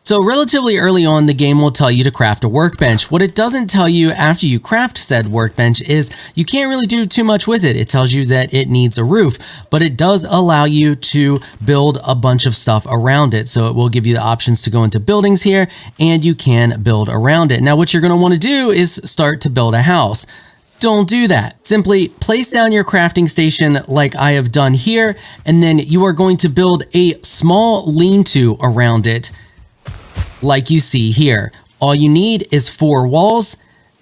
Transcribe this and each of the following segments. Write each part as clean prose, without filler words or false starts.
So relatively early on, the game will tell you to craft a workbench. What it doesn't tell you after you craft said workbench is you can't really do too much with it. It tells you that it needs a roof, but it does allow you to build a bunch of stuff around it. So it will give you the options to go into buildings here, and you can build around it. Now, what you're going to want to do is start to build a house. Don't do that. Simply place down your crafting station like I have done here, and then you are going to build a small lean-to around it, like you see here. All you need is 4 walls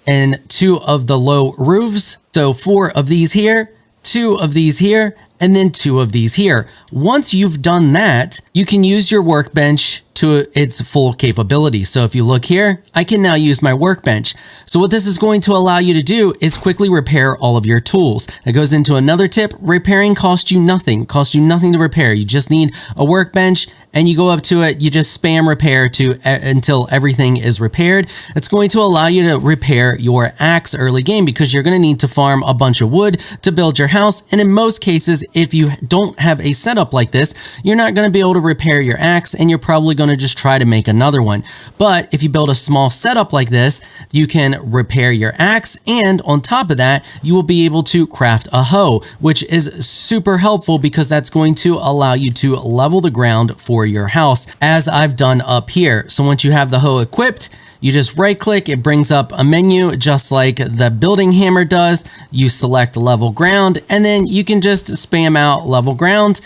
and 2 of the low roofs. So 4 of these here, 2 of these here, and then 2 of these here. Once you've done that, you can use your workbench to its full capability. So if you look here, I can now use my workbench. So what this is going to allow you to do is quickly repair all of your tools. It goes into another tip. Repairing costs you nothing. Costs you nothing to repair. You just need a workbench, and you go up to it, you just spam repair until everything is repaired. It's going to allow you to repair your axe early game because you're going to need to farm a bunch of wood to build your house. And in most cases, if you don't have a setup like this, you're not going to be able to repair your axe, and you're probably going to just try to make another one. But if you build a small setup like this, you can repair your axe, and on top of that, you will be able to craft a hoe, which is super helpful because that's going to allow you to level the ground for your house, as I've done up here. So once you have the hoe equipped, you just right click, it brings up a menu just like the building hammer does. You select level ground, and then you can just spam out level ground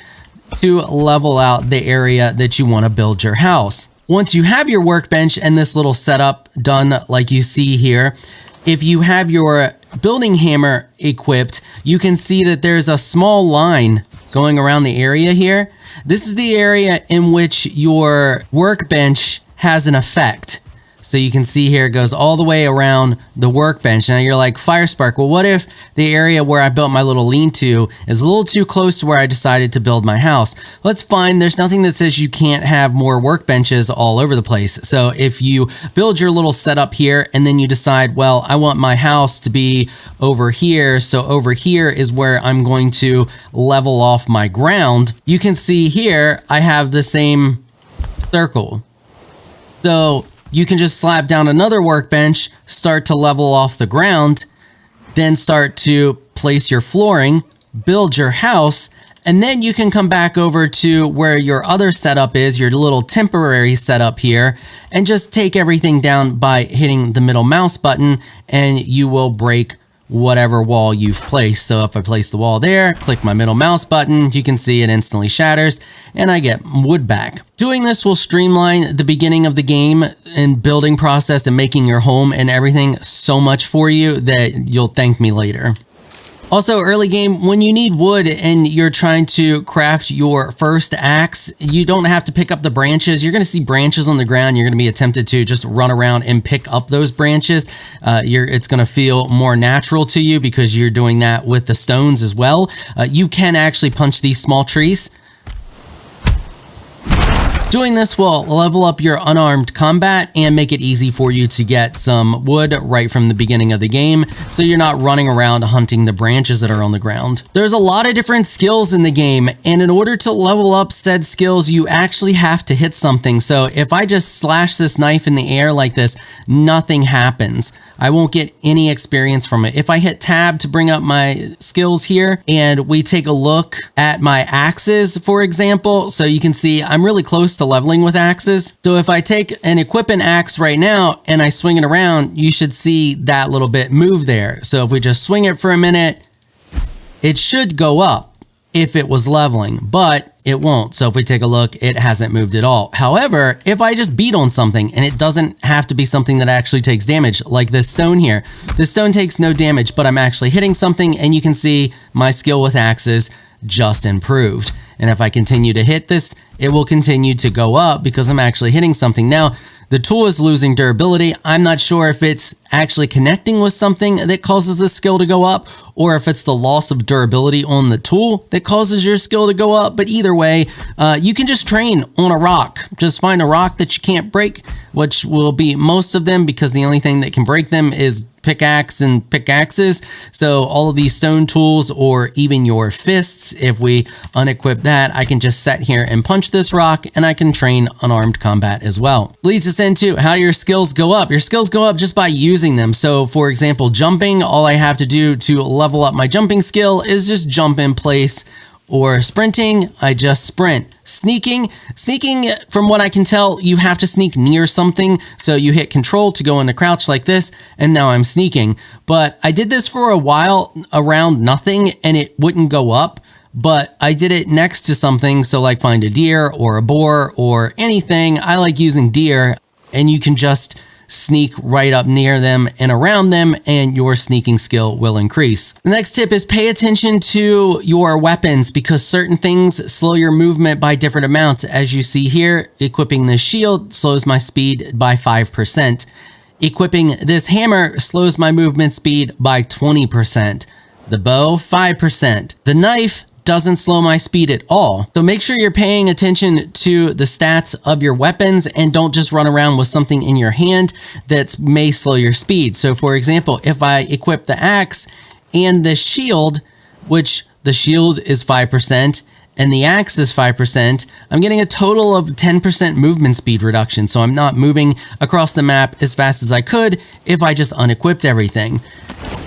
to level out the area that you want to build your house. Once you have your workbench and this little setup done like you see here, if you have your building hammer equipped, you can see that there's a small line going around the area here. This is the area in which your workbench has an effect. So you can see here it goes all the way around the workbench. Now you're like, Firespark, well, what if the area where I built my little lean-to is a little too close to where I decided to build my house? Well, that's fine. There's nothing that says you can't have more workbenches all over the place. So if you build your little setup here and then you decide, well, I want my house to be over here, so over here is where I'm going to level off my ground, you can see here I have the same circle. So you can just slap down another workbench, start to level off the ground, then start to place your flooring, build your house, and then you can come back over to where your other setup is, your little temporary setup here, and just take everything down by hitting the middle mouse button, and you will break whatever wall you've placed. So if I place the wall there, click my middle mouse button, you can see it instantly shatters and I get wood back. Doing this will streamline the beginning of the game and building process and making your home and everything so much for you that you'll thank me later. Also, early game, when you need wood and you're trying to craft your first axe, you don't have to pick up the branches. You're going to see branches on the ground. You're going to be tempted to just run around and pick up those branches. It's going to feel more natural to you because you're doing that with the stones as well. You can actually punch these small trees. Doing this will level up your unarmed combat and make it easy for you to get some wood right from the beginning of the game, so you're not running around hunting the branches that are on the ground. There's a lot of different skills in the game, and in order to level up said skills, you actually have to hit something. So if I just slash this knife in the air like this, nothing happens. I won't get any experience from it. If I hit tab to bring up my skills here, and we take a look at my axes, for example, so you can see I'm really close to leveling with axes. So if I take and equip an axe right now and I swing it around, you should see that little bit move there. So if we just swing it for a minute, it should go up if it was leveling, but it won't. So if we take a look, it hasn't moved at all. However, if I just beat on something, and it doesn't have to be something that actually takes damage, like this stone here. This stone takes no damage, but I'm actually hitting something, and you can see my skill with axes just improved. And if I continue to hit this, it will continue to go up because I'm actually hitting something. Now, the tool is losing durability. I'm not sure if it's actually connecting with something that causes the skill to go up, or if it's the loss of durability on the tool that causes your skill to go up. But either way, you can just train on a rock. Just find a rock that you can't break, which will be most of them, because the only thing that can break them is pickaxe and pickaxes. So all of these stone tools or even your fists, if we unequip that, I can just sit here and punch this rock and I can train unarmed combat as well. Leads us into how your skills go up. Your skills go up just by using them. So for example, jumping, all I have to do to level up my jumping skill is just jump in place, or sprinting, I just sprint. Sneaking, from what I can tell, you have to sneak near something. So you hit control to go into crouch like this, and now I'm sneaking. But I did this for a while around nothing and it wouldn't go up. But I did it next to something. So like find a deer or a boar or anything. I like using deer, and you can just sneak right up near them and around them, and your sneaking skill will increase. The next tip is pay attention to your weapons, because certain things slow your movement by different amounts. As you see here, equipping this shield slows my speed by 5%. Equipping this hammer slows my movement speed by 20%. The bow, 5%. The knife doesn't slow my speed at all. So make sure you're paying attention to the stats of your weapons and don't just run around with something in your hand that may slow your speed. So for example, if I equip the axe and the shield, which the shield is 5% and the axe is 5%, I'm getting a total of 10% movement speed reduction. So I'm not moving across the map as fast as I could if I just unequipped everything.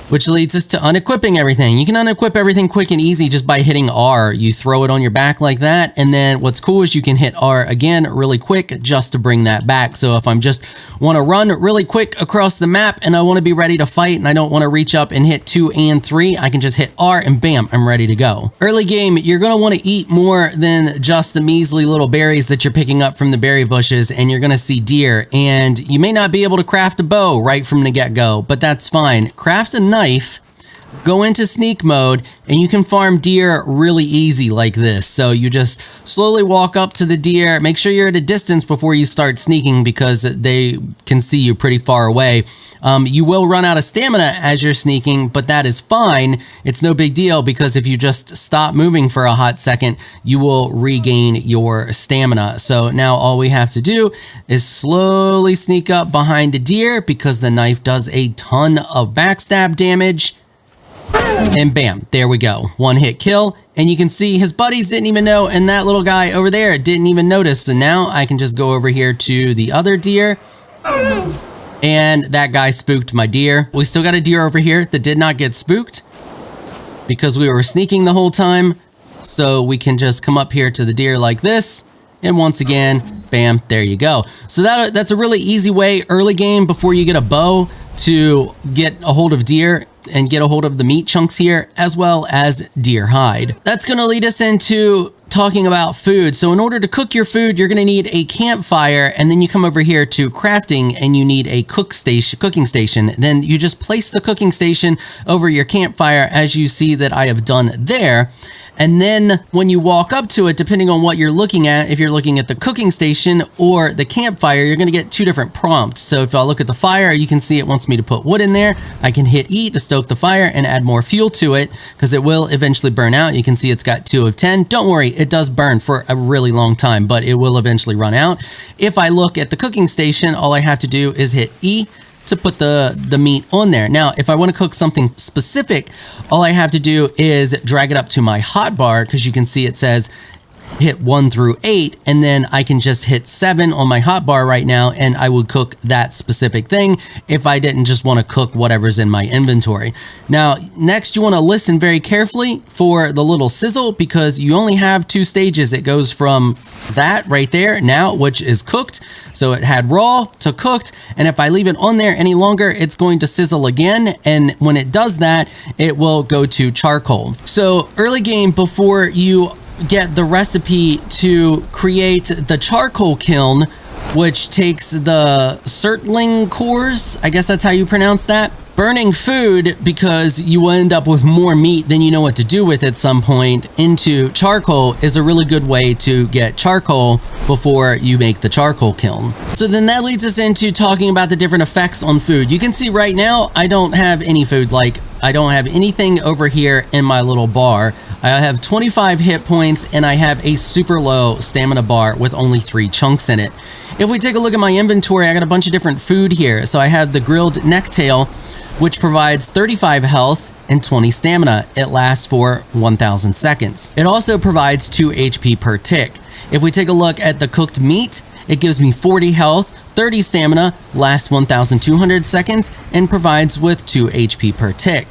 Which leads us to unequipping everything. You can unequip everything quick and easy just by hitting R. You throw it on your back like that, and then what's cool is you can hit R again really quick just to bring that back. So if I'm just want to run really quick across the map and I want to be ready to fight and I don't want to reach up and hit 2 and 3, I can just hit R and bam, I'm ready to go. Early game, you're going to want to eat more than just the measly little berries that you're picking up from the berry bushes, and you're going to see deer, and you may not be able to craft a bow right from the get-go, but that's fine. Craft a knife, go into sneak mode, and you can farm deer really easy like this. So you just slowly walk up to the deer, make sure you're at a distance before you start sneaking because they can see you pretty far away. You will run out of stamina as you're sneaking, but that is fine. It's no big deal, because if you just stop moving for a hot second, you will regain your stamina. So now all we have to do is slowly sneak up behind a deer, because the knife does a ton of backstab damage. And bam, there we go. One hit kill. And you can see his buddies didn't even know, and that little guy over there didn't even notice. So now I can just go over here to the other deer. And that guy spooked my deer. We still got a deer over here that did not get spooked because we were sneaking the whole time. So we can just come up here to the deer like this. And once again, bam, there you go. So that's a really easy way early game before you get a bow to get a hold of deer and get a hold of the meat chunks here, as well as deer hide. That's going to lead us into talking about food. So in order to cook your food, you're going to need a campfire, and then you come over here to crafting and you need a cooking station. Then you just place the cooking station over your campfire, as you see that I have done there. And then when you walk up to it, depending on what you're looking at, if you're looking at the cooking station or the campfire, you're going to get two different prompts. So if I look at the fire, you can see it wants me to put wood in there. I can hit E to stoke the fire and add more fuel to it, because it will eventually burn out. You can see it's got 2 of 10. Don't worry, it does burn for a really long time, but it will eventually run out. If I look at the cooking station, all I have to do is hit E to put the meat on there. Now, if I want to cook something specific, all I have to do is drag it up to my hotbar, because you can see it says hit 1 through 8, and then I can just hit 7 on my hotbar right now, and I would cook that specific thing if I didn't just want to cook whatever's in my inventory. Now, next you want to listen very carefully for the little sizzle, because you only have 2 stages. It goes from that right there now, which is cooked. So it had raw to cooked, and if I leave it on there any longer, it's going to sizzle again, and when it does that, it will go to charcoal. So early game, before you get the recipe to create the charcoal kiln, which takes the surtling cores, I guess that's how you pronounce that, burning food, because you will end up with more meat than you know what to do with at some point, into charcoal is a really good way to get charcoal before you make the charcoal kiln. So then that leads us into talking about the different effects on food. You can see right now I don't have any food. Like I don't have anything over here in my little bar. I have 25 hit points and I have a super low stamina bar with only 3 chunks in it. If we take a look at my inventory, I got a bunch of different food here. So I have the grilled necktail, which provides 35 health and 20 stamina. It lasts for 1,000 seconds. It also provides 2 HP per tick. If we take a look at the cooked meat, it gives me 40 health, 30 stamina, lasts 1,200 seconds, and provides with 2 HP per tick.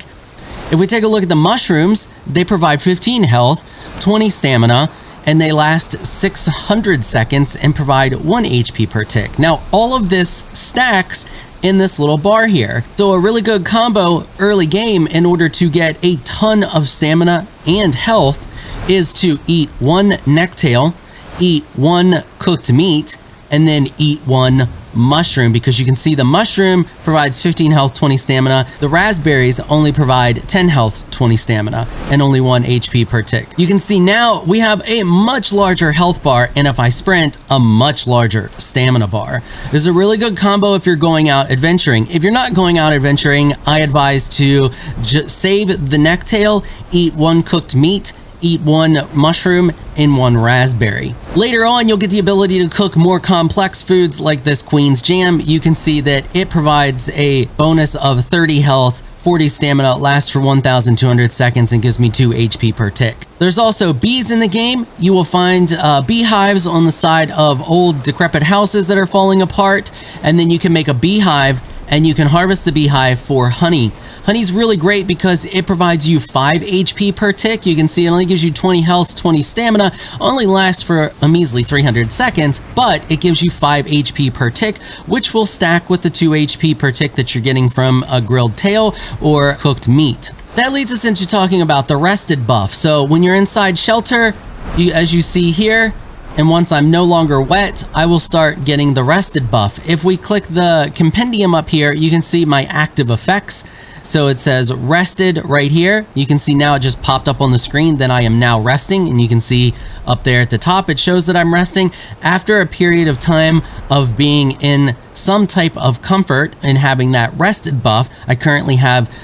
If we take a look at the mushrooms, they provide 15 health, 20 stamina, and they last 600 seconds and provide 1 HP per tick. Now, all of this stacks in this little bar here. So a really good combo early game in order to get a ton of stamina and health is to eat 1 necktail, eat 1 cooked meat, and then eat 1 mushroom, because you can see the mushroom provides 15 health, 20 stamina. The raspberries only provide 10 health, 20 stamina, and only 1 HP per tick. You can see now we have a much larger health bar, and if I sprint, a much larger stamina bar. This is a really good combo if you're going out adventuring. If you're not going out adventuring, I advise to save the necktail, eat 1 cooked meat, eat 1 mushroom, and 1 raspberry. Later on, you'll get the ability to cook more complex foods like this Queen's Jam. You can see that it provides a bonus of 30 health, 40 stamina, lasts for 1,200 seconds, and gives me 2 HP per tick. There's also bees in the game. You will find beehives on the side of old decrepit houses that are falling apart, and then you can make a beehive and you can harvest the beehive for honey. Honey's really great because it provides you 5 HP per tick. You can see it only gives you 20 health, 20 stamina, only lasts for a measly 300 seconds, but it gives you 5 HP per tick, which will stack with the 2 HP per tick that you're getting from a grilled tail or cooked meat. That leads us into talking about the rested buff. So when you're inside shelter, as you see here, and once I'm no longer wet, I will start getting the rested buff. If we click the compendium up here, you can see my active effects. So it says rested right here. You can see now it just popped up on the screen that I am now resting, and you can see up there at the top, it shows that I'm resting. After a period of time of being in some type of comfort and having that rested buff, I currently have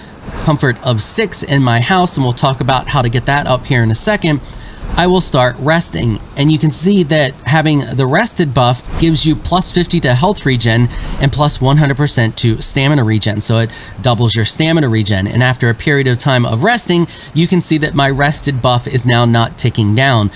comfort of 6 in my house, and we'll talk about how to get that up here in a second. I will start resting, and you can see that having the rested buff gives you plus 50 to health regen and plus 100% to stamina regen. So it doubles your stamina regen, and after a period of time of resting, you can see that my rested buff is now not ticking down.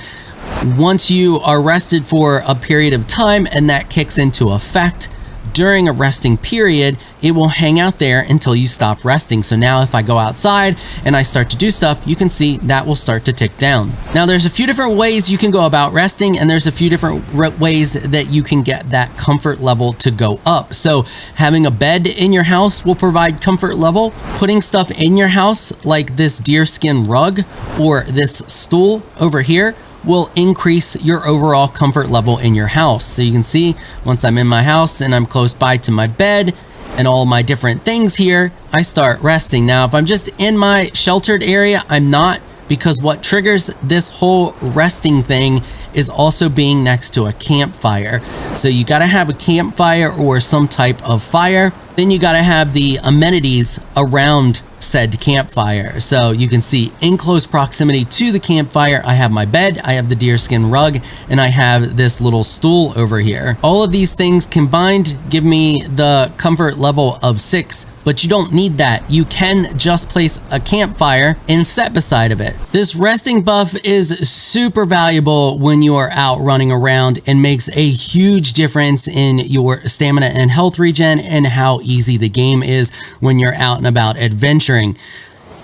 Once you are rested for a period of time and that kicks into effect, during a resting period, it will hang out there until you stop resting. So now if I go outside and I start to do stuff, you can see that will start to tick down. Now there's a few different ways you can go about resting, and there's a few different ways that you can get that comfort level to go up. So having a bed in your house will provide comfort level. Putting stuff in your house like this deerskin rug or this stool over here will increase your overall comfort level in your house. So you can see once I'm in my house and I'm close by to my bed and all my different things here, I start resting. Now, if I'm just in my sheltered area, I'm not, because what triggers this whole resting thing is also being next to a campfire. So you gotta have a campfire or some type of fire. Then you gotta have the amenities around said campfire. So you can see in close proximity to the campfire, I have my bed, I have the deerskin rug, and I have this little stool over here. All of these things combined give me the comfort level of 6, but you don't need that. You can just place a campfire and set beside of it. This resting buff is super valuable when you are out running around and makes a huge difference in your stamina and health regen and how easy the game is when you're out and about adventuring.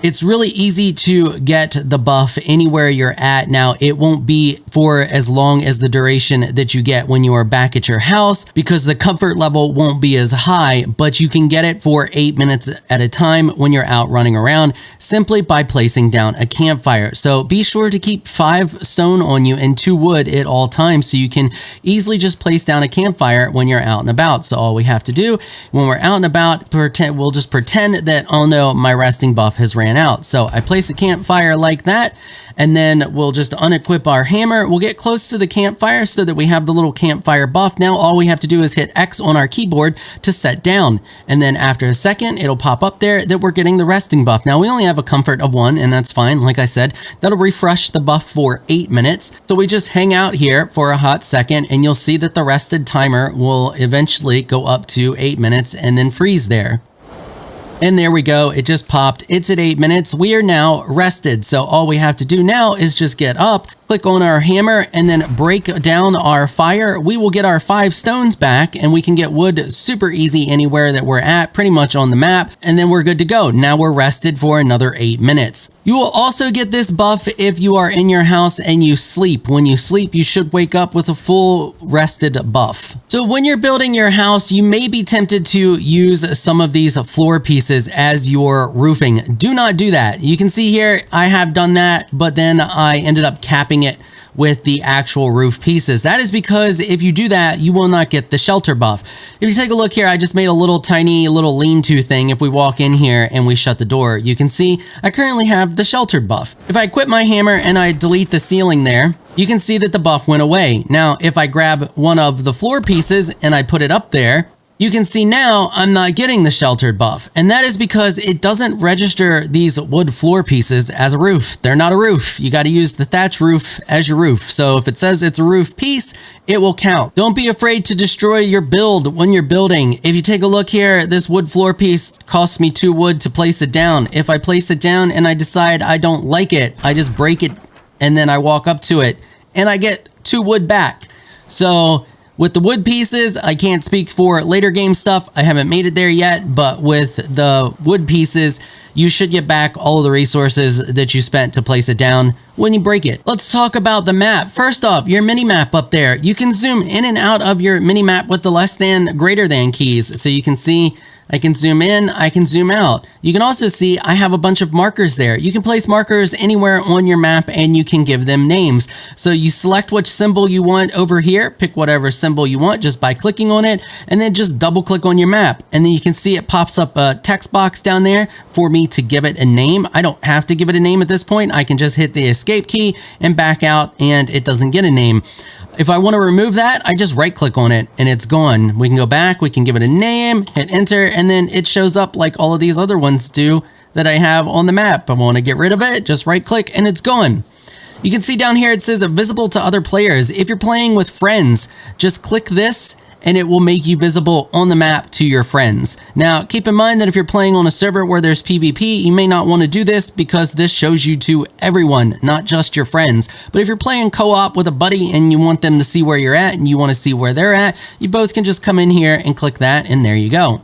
It's really easy to get the buff anywhere you're at. Now, it won't be for as long as the duration that you get when you are back at your house, because the comfort level won't be as high, but you can get it for 8 minutes at a time when you're out running around simply by placing down a campfire. So be sure to keep 5 stone on you and 2 wood at all times so you can easily just place down a campfire when you're out and about. So all we have to do when we're out and about, we'll just pretend that, oh no, my resting buff has ran ran out. So I place a campfire like that, and then we'll just unequip our hammer. We'll get close to the campfire so that we have the little campfire buff. Now all we have to do is hit X on our keyboard to set down. And then after a second, it'll pop up there that we're getting the resting buff. Now we only have a comfort of 1, and that's fine. Like I said, that'll refresh the buff for 8 minutes. So we just hang out here for a hot second, and you'll see that the rested timer will eventually go up to 8 minutes and then freeze there. And there we go. It just popped. It's at 8 minutes. We are now rested. So all we have to do now is just get up, click on our hammer, and then break down our fire. We will get our 5 stones back, and we can get wood super easy anywhere that we're at, pretty much on the map. And then we're good to go. Now we're rested for another 8 minutes. You will also get this buff if you are in your house and you sleep. When you sleep, you should wake up with a full rested buff. So when you're building your house, you may be tempted to use some of these floor pieces as your roofing. Do not do that. You can see here, I have done that, but then I ended up capping it with the actual roof pieces. That is because if you do that, you will not get the shelter buff. If you take a look here, I just made a little tiny little lean-to thing. If we walk in here and we shut the door, you can see I currently have the sheltered buff. If I quit my hammer and I delete the ceiling there, you can see that the buff went away. Now, if I grab one of the floor pieces and I put it up there, you can see now I'm not getting the sheltered buff. And that is because it doesn't register these wood floor pieces as a roof. They're not a roof. You got to use the thatch roof as your roof. So if it says it's a roof piece, it will count. Don't be afraid to destroy your build when you're building. If you take a look here, this wood floor piece costs me 2 wood to place it down. If I place it down and I decide I don't like it, I just break it and then I walk up to it and I get 2 wood back. So with the wood pieces, I can't speak for later game stuff. I haven't made it there yet, but with the wood pieces, you should get back all of the resources that you spent to place it down when you break it. Let's talk about the map. First off, your mini map up there. You can zoom in and out of your mini map with the less than, greater than keys. So you can see I can zoom in, I can zoom out. You can also see I have a bunch of markers there. You can place markers anywhere on your map and you can give them names. So you select which symbol you want over here, pick whatever symbol you want just by clicking on it, and then just double click on your map. And then you can see it pops up a text box down there for me to give it a name. I don't have to give it a name at this point. I can just hit the escape key and back out and it doesn't get a name. If I want to remove that, I just right click on it and it's gone. We can go back, we can give it a name, hit enter, and then it shows up like all of these other ones do that I have on the map. I want to get rid of it, just right click and it's gone. You can see down here it says visible to other players. If you're playing with friends, just click this and it will make you visible on the map to your friends. Now, keep in mind that if you're playing on a server where there's PvP, you may not want to do this because this shows you to everyone, not just your friends. But if you're playing co-op with a buddy and you want them to see where you're at and you want to see where they're at, you both can just come in here and click that and there you go.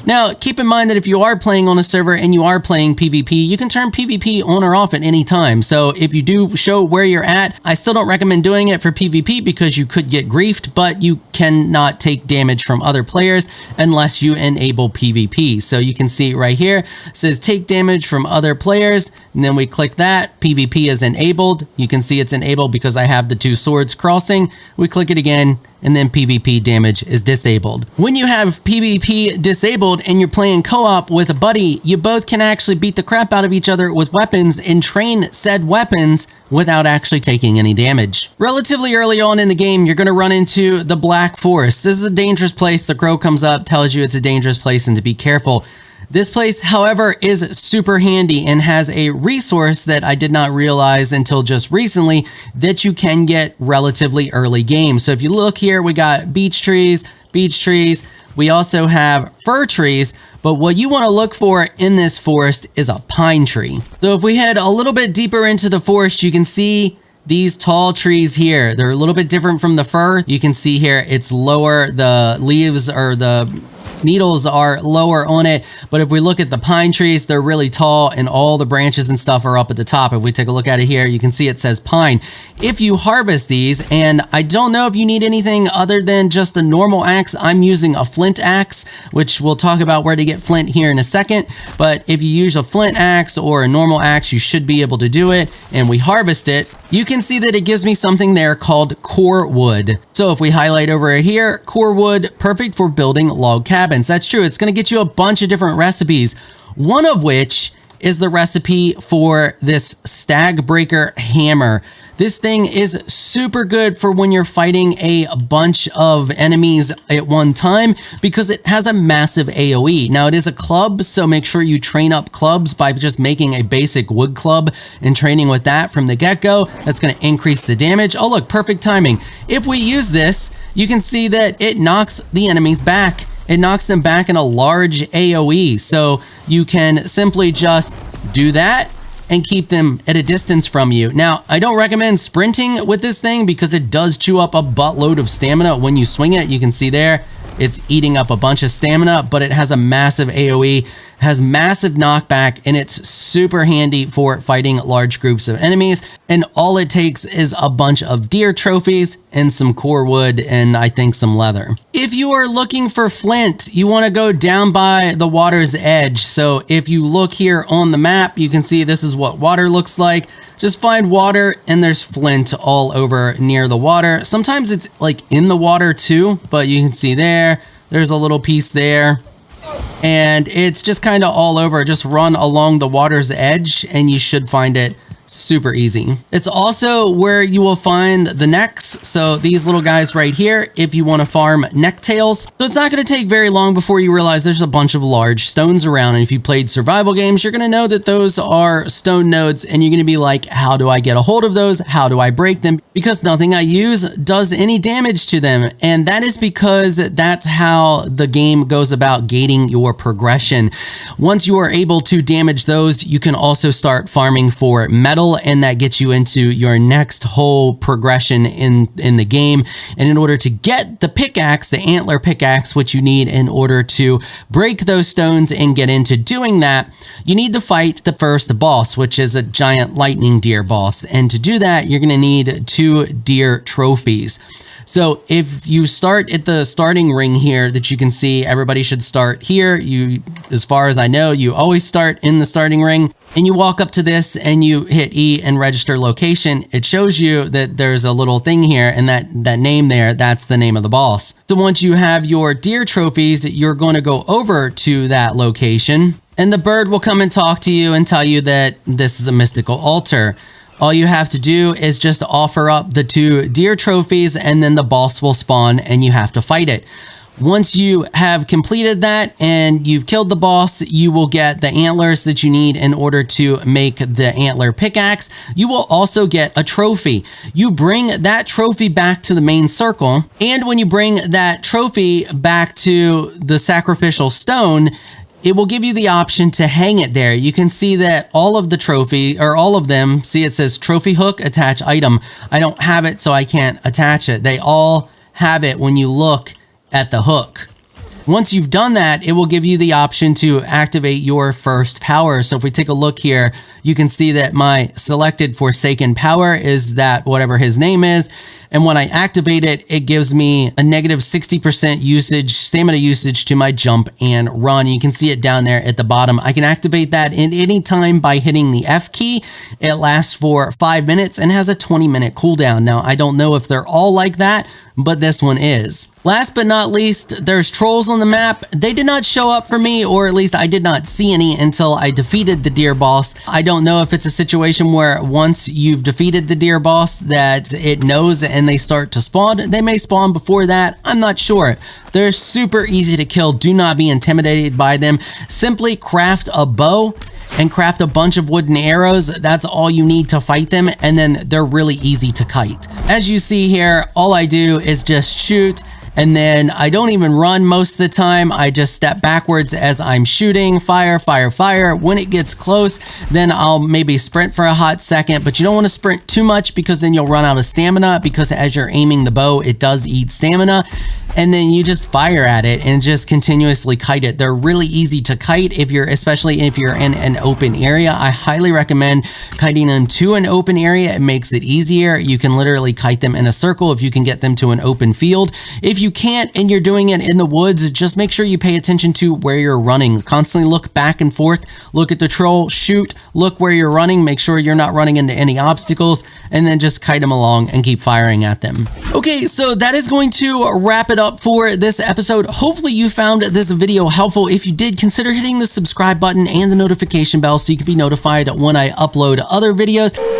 Now, keep in mind that if you are playing on a server and you are playing PvP, you can turn PvP on or off at any time. So if you do show where you're at, I still don't recommend doing it for PvP because you could get griefed, but you cannot take damage from other players unless you enable PvP. So you can see right here, it says take damage from other players, and then we click that, PvP is enabled. You can see it's enabled because I have the 2 swords crossing. We click it again, and then PvP damage is disabled. When you have PvP disabled and you're playing co-op with a buddy, you both can actually beat the crap out of each other with weapons and train said weapons without actually taking any damage. Relatively early on in the game, you're going to run into the Black Forest. This is a dangerous place. The crow comes up, tells you it's a dangerous place and to be careful. This place, however, is super handy and has a resource that I did not realize until just recently that you can get relatively early game. So if you look here, we got beech trees. We also have fir trees, but what you want to look for in this forest is a pine tree. So if we head a little bit deeper into the forest, you can see these tall trees here. They're a little bit different from the fir. You can see here it's lower, the leaves or the needles are lower on it, but if we look at the pine trees, they're really tall and all the branches and stuff are up at the top. If we take a look at it here, you can see it says pine. If you harvest these, and I don't know if you need anything other than just a normal axe, I'm using a flint axe, which we'll talk about where to get flint here in a second, but if you use a flint axe or a normal axe, you should be able to do it, and we harvest it, you can see that it gives me something there called core wood. So if we highlight over it here, core wood, perfect for building log cabins. That's true. It's going to get you a bunch of different recipes, one of which is the recipe for this Stag Breaker hammer. This thing is super good for when you're fighting a bunch of enemies at one time because it has a massive AoE. Now, it is a club, so make sure you train up clubs by just making a basic wood club and training with that from the get-go. That's going to increase the damage. Oh, look, perfect timing. If we use this, you can see that it knocks the enemies back. It knocks them back in a large AoE, so you can simply just do that and keep them at a distance from you. Now, I don't recommend sprinting with this thing because it does chew up a buttload of stamina when you swing it. You can see there, it's eating up a bunch of stamina, but it has a massive AoE, has massive knockback, and it's super handy for fighting large groups of enemies. And all it takes is a bunch of deer trophies and some core wood and I think some leather. If you are looking for flint, you want to go down by the water's edge. So if you look here on the map, you can see this is what water looks like. Just find water and there's flint all over near the water. Sometimes it's like in the water too, but you can see there's a little piece there. And it's just kind of all over. Just run along the water's edge and you should find it super easy. It's also where you will find the necks. So these little guys right here, if you want to farm necktails. So it's not going to take very long before you realize there's a bunch of large stones around. And if you played survival games, you're going to know that those are stone nodes and you're going to be like, how do I get a hold of those? How do I break them? Because nothing I use does any damage to them. And that is because that's how the game goes about gating your progression. Once you are able to damage those, you can also start farming for metal, and that gets you into your next whole progression in the game. And in order to get the pickaxe, the antler pickaxe, which you need in order to break those stones and get into doing that, you need to fight the first boss, which is a giant lightning deer boss. And to do that, you're going to need 2 deer trophies. So if you start at the starting ring here that you can see, everybody should start here. As far as I know, you always start in the starting ring, and you walk up to this and you hit E and register location. It shows you that there's a little thing here, and that name there, that's the name of the boss. So once you have your deer trophies, you're going to go over to that location, and the bird will come and talk to you and tell you that this is a mystical altar. All you have to do is just offer up the 2 deer trophies, and then the boss will spawn and you have to fight it. Once you have completed that and you've killed the boss, you will get the antlers that you need in order to make the antler pickaxe. You will also get a trophy. You bring that trophy back to the main circle, and when you bring that trophy back to the sacrificial stone, it will give you the option to hang it there. You can see that all of the trophy, or all of them, see it says trophy hook, attach item. I don't have it, so I can't attach it. They all have it when you look at the hook. Once you've done that, it will give you the option to activate your first power. So if we take a look here, you can see that my selected Forsaken power is that whatever his name is. And when I activate it, it gives me a negative 60% usage, stamina usage to my jump and run. You can see it down there at the bottom. I can activate that in any time by hitting the F key. It lasts for 5 minutes and has a 20-minute cooldown. Now, I don't know if they're all like that, but this one is. Last but not least, there's trolls on the map. They did not show up for me, or at least I did not see any until I defeated the deer boss. I don't know if it's a situation where once you've defeated the deer boss that it knows and they start to spawn. They may spawn before that. I'm not sure. They're super easy to kill. Do not be intimidated by them. Simply craft a bow and craft a bunch of wooden arrows. That's all you need to fight them, and then they're really easy to kite. As you see here, all I do is just shoot, and then I don't even run most of the time. I just step backwards as I'm shooting, fire, fire, fire. When it gets close, then I'll maybe sprint for a hot second, but you don't want to sprint too much because then you'll run out of stamina, because as you're aiming the bow, it does eat stamina. And then you just fire at it and just continuously kite it. They're really easy to kite especially if you're in an open area. I highly recommend kiting them to an open area. It makes it easier. You can literally kite them in a circle if you can get them to an open field. If you can't and you're doing it in the woods, just make sure you pay attention to where you're running. Constantly look back and forth, look at the troll, shoot, look where you're running, make sure you're not running into any obstacles, and then just kite them along and keep firing at them. Okay, so that is going to wrap it up for this episode. Hopefully you found this video helpful. If you did, consider hitting the subscribe button and the notification bell so you can be notified when I upload other videos.